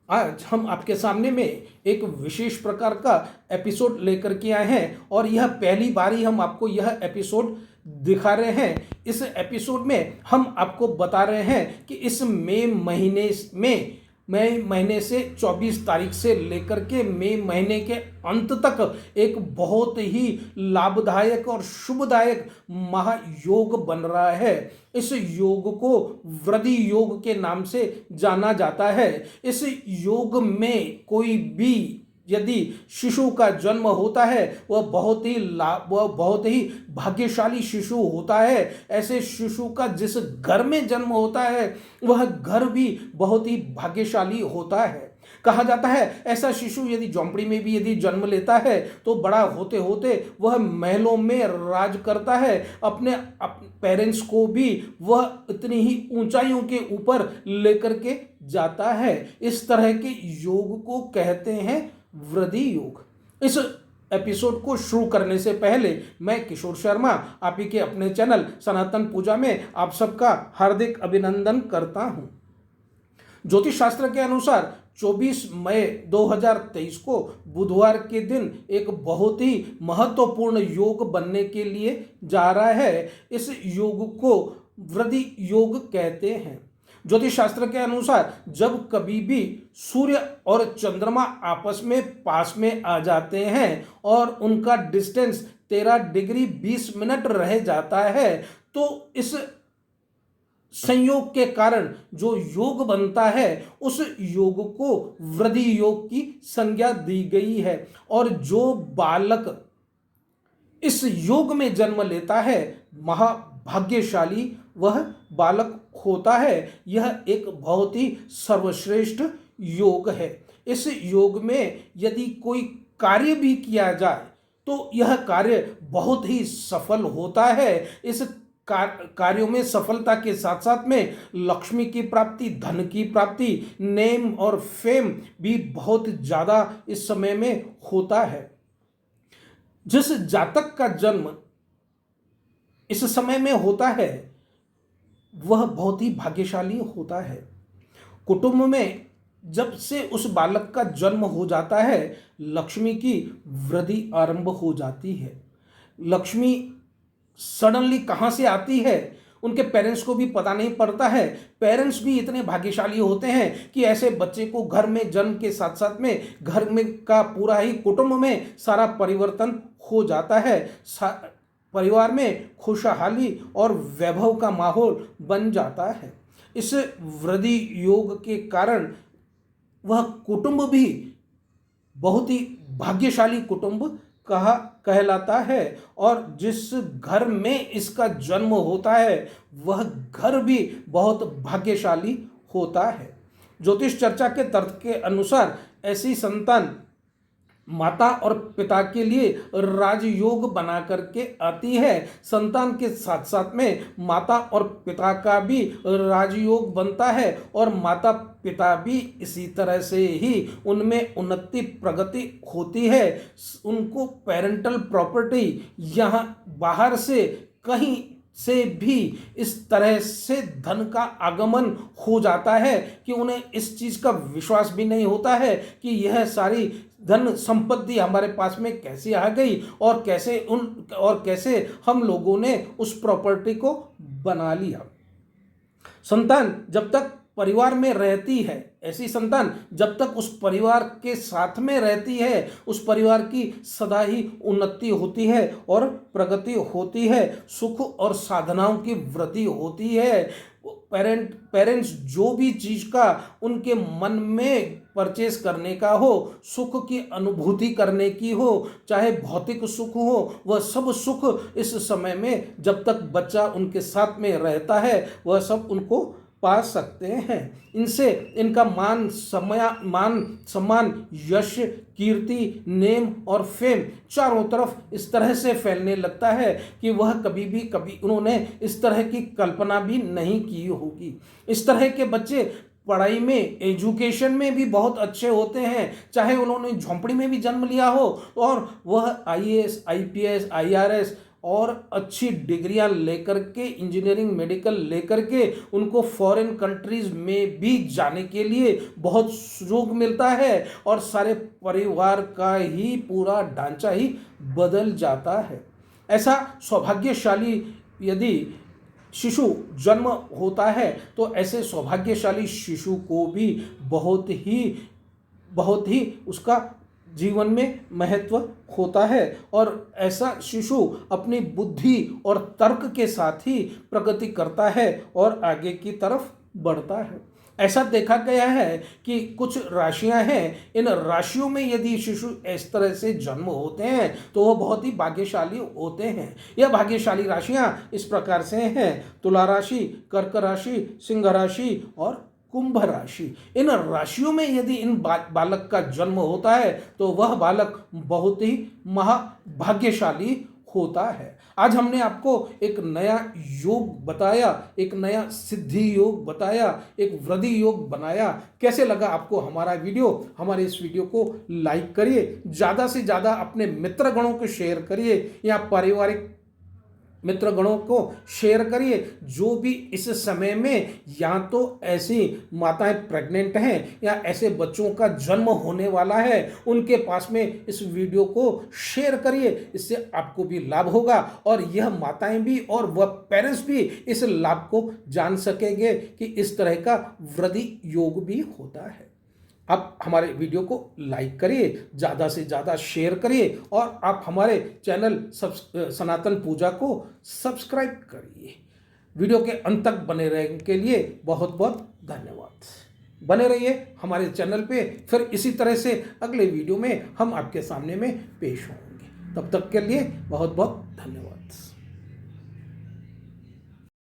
आज हम आपके सामने में एक विशेष प्रकार का एपिसोड लेकर के आए हैं और यह पहली बार ही हम आपको यह एपिसोड दिखा रहे हैं। इस एपिसोड में हम आपको बता रहे हैं कि इस मई महीने से 24 तारीख से लेकर के मई महीने के अंत तक एक बहुत ही लाभदायक और शुभदायक महायोग बन रहा है। इस योग को वृद्धि योग के नाम से जाना जाता है। इस योग में कोई भी यदि शिशु का जन्म होता है वह बहुत ही भाग्यशाली शिशु होता है। ऐसे शिशु का जिस घर में जन्म होता है वह घर भी बहुत ही भाग्यशाली होता है। कहा जाता है ऐसा शिशु यदि झोंपड़ी में भी यदि जन्म लेता है तो बड़ा होते होते वह महलों में राज करता है। अपने पेरेंट्स को भी वह इतनी ही ऊंचाइयों के ऊपर लेकर के जाता है। इस तरह के योग को कहते हैं वृद्धि योग। इस एपिसोड को शुरू करने से पहले मैं किशोर शर्मा आप ही के अपने चैनल सनातन पूजा में आप सबका हार्दिक अभिनंदन करता हूं। ज्योतिष शास्त्र के अनुसार 24 मई 2023 को बुधवार के दिन एक बहुत ही महत्वपूर्ण योग बनने के लिए जा रहा है। इस योग को वृद्धि योग कहते हैं। ज्योतिष शास्त्र के अनुसार जब कभी भी सूर्य और चंद्रमा आपस में पास में आ जाते हैं और उनका डिस्टेंस 13 डिग्री 20 मिनट रह जाता है तो इस संयोग के कारण जो योग बनता है उस योग को वृद्धि योग की संज्ञा दी गई है। और जो बालक इस योग में जन्म लेता है महाभाग्यशाली वह बालक होता है। यह एक बहुत ही सर्वश्रेष्ठ योग है। इस योग में यदि कोई कार्य भी किया जाए तो यह कार्य बहुत ही सफल होता है। इस कार्यों में सफलता के साथ साथ में लक्ष्मी की प्राप्ति, धन की प्राप्ति, नेम और फेम भी बहुत ज़्यादा इस समय में होता है। जिस जातक का जन्म इस समय में होता है वह बहुत ही भाग्यशाली होता है। कुटुंब में जब से उस बालक का जन्म हो जाता है लक्ष्मी की वृद्धि आरंभ हो जाती है। लक्ष्मी सडनली कहाँ से आती है उनके पेरेंट्स को भी पता नहीं पड़ता है। पेरेंट्स भी इतने भाग्यशाली होते हैं कि ऐसे बच्चे को घर में जन्म के साथ साथ में घर में का पूरा ही कुटुंब में सारा परिवर्तन हो जाता है। परिवार में खुशहाली और वैभव का माहौल बन जाता है। इस वृद्धि योग के कारण वह कुटुंब भी बहुत ही भाग्यशाली कुटुंब कहलाता है। और जिस घर में इसका जन्म होता है वह घर भी बहुत भाग्यशाली होता है। ज्योतिष चर्चा के तर्क के अनुसार ऐसी संतान माता और पिता के लिए राजयोग बना करके आती है। संतान के साथ साथ में माता और पिता का भी राजयोग बनता है और माता पिता भी इसी तरह से ही उनमें उन्नति प्रगति होती है। उनको पेरेंटल प्रॉपर्टी यहाँ बाहर से कहीं से भी इस तरह से धन का आगमन हो जाता है कि उन्हें इस चीज़ का विश्वास भी नहीं होता है कि यह सारी धन संपत्ति हमारे पास में कैसे आ गई और कैसे हम लोगों ने उस प्रॉपर्टी को बना लिया। संतान जब तक परिवार में रहती है, ऐसी संतान जब तक उस परिवार के साथ में रहती है उस परिवार की सदा ही उन्नति होती है और प्रगति होती है, सुख और साधनाओं की वृद्धि होती है। पेरेंट्स जो भी चीज़ का उनके मन में परचेस करने का हो, सुख की अनुभूति करने की हो, चाहे भौतिक सुख हो, वह सब सुख इस समय में जब तक बच्चा उनके साथ में रहता है वह सब उनको पा सकते हैं। इनसे इनका मान सम्मान यश कीर्ति नेम और फेम चारों तरफ इस तरह से फैलने लगता है कि वह कभी उन्होंने इस तरह की कल्पना भी नहीं की होगी। इस तरह के बच्चे पढ़ाई में एजुकेशन में भी बहुत अच्छे होते हैं, चाहे उन्होंने झोंपड़ी में भी जन्म लिया हो और वह IAS IPS IRS और अच्छी डिग्रियां लेकर के, इंजीनियरिंग मेडिकल लेकर के उनको फॉरेन कंट्रीज में भी जाने के लिए बहुत सुयोग मिलता है और सारे परिवार का ही पूरा ढांचा ही बदल जाता है। ऐसा सौभाग्यशाली यदि शिशु जन्म होता है तो ऐसे सौभाग्यशाली शिशु को भी बहुत ही उसका जीवन में महत्व होता है और ऐसा शिशु अपनी बुद्धि और तर्क के साथ ही प्रगति करता है और आगे की तरफ बढ़ता है। ऐसा देखा गया है कि कुछ राशियां हैं, इन राशियों में यदि शिशु इस तरह से जन्म होते हैं तो वह बहुत ही भाग्यशाली होते हैं। यह भाग्यशाली राशियां इस प्रकार से हैं: तुला राशि, कर्क राशि, सिंह राशि और कुंभ राशि। इन राशियों में यदि इन बालक का जन्म होता है तो वह बालक बहुत ही महाभाग्यशाली होता है। आज हमने आपको एक नया योग बताया, एक नया सिद्धि योग बताया, एक वृद्धि योग बनाया। कैसे लगा आपको हमारा वीडियो? हमारे इस वीडियो को लाइक करिए, ज़्यादा से ज़्यादा अपने मित्रगणों को शेयर करिए या पारिवारिक मित्रगणों को शेयर करिए जो भी इस समय में या तो ऐसी माताएं प्रेग्नेंट हैं या ऐसे बच्चों का जन्म होने वाला है, उनके पास में इस वीडियो को शेयर करिए। इससे आपको भी लाभ होगा और यह माताएं भी और वह पेरेंट्स भी इस लाभ को जान सकेंगे कि इस तरह का वृद्धि योग भी होता है। आप हमारे वीडियो को लाइक करिए, ज़्यादा से ज़्यादा शेयर करिए और आप हमारे चैनल सनातन पूजा को सब्सक्राइब करिए। वीडियो के अंत तक बने रहने के लिए बहुत बहुत धन्यवाद। बने रहिए हमारे चैनल पे, फिर इसी तरह से अगले वीडियो में हम आपके सामने में पेश होंगे। तब तक के लिए बहुत बहुत धन्यवाद।